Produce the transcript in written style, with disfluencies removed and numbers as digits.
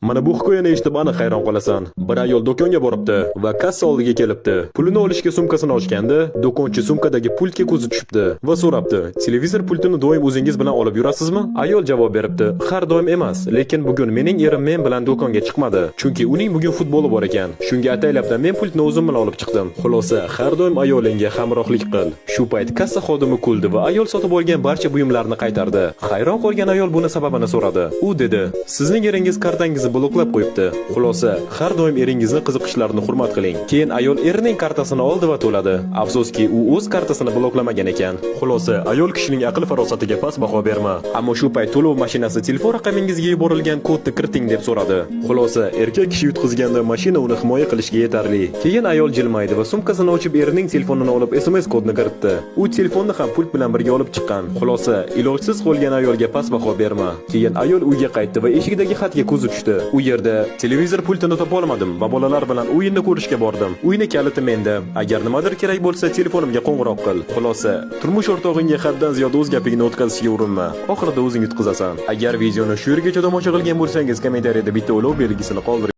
Mana bu hikoyani eshitib aniq hayron qolasan. Bir ayol do'konga boribdi va kassa oldiga kelibdi. Pulini olishga sumkasini ochganda, do'konchi sumkadagi pultga ko'zi tushibdi va so'rabdi: "Televizor pultini doim o'zingiz bilan olib yurasizmi?" Ayol javob beribdi: "Har doim emas, lekin bugun mening erim men bilan do'konga chiqmadi, chunki uning bugun futboli bor ekan. Shunga ataylabda men pultni o'zim bilan olib chiqdim." Xulosa: har doim ayolingga hamrohlik qil. Shu payt kassa xodimi kuldi va ayol sotib olgan barcha buyumlarni qaytardi. Hayron qolgan ayol buni sababini so'radi. U dedi: "Sizning eringiz kartangizni bloklab qo'yibdi." Xulosa: har doim eringizni qiziqishlarini hurmat qiling. Keyin ayol erining kartasini oldi va to'ladi. Afsuski, u o'z kartasini bloklamagan ekan. Xulosa: ayol kishining aql farosatiga past baho berma. Ammo shu payt to'lov mashinasi telefon raqamingizga yuborilgan kodni kiriting deb so'radi. Xulosa: erkak kishi yutqizganda mashina uni himoya qilishga yetarli. Keyin ayol jilmaydi va sumkasini ochib erining telefonini olib SMS kodni kiritdi. U telefonni ham pult bilan birga olib chiqqan. Xulosa: ilojsiz qolgan ayolga past baho berma. Keyin ayol uyga qaytdi va eshikdagi xatga ko'zi tushdi. U yerda: televizor pultini topa olmadim va bolalar bilan o'yinni ko'rishga bordim. Uyni kaliti menda. Agar nimadir kerak bo'lsa telefonimga qo'ng'iroq qil. Xulosa: turmush o'rtog'ingga haddan ziyod o'z gapingni o'tkazishga urinma. Oxirida o'zing yutqizasan. Agar videoni shu yergacha tomosha qilgan bo'lsangiz, kommentariyada bitta ulov belgisini qoldiring.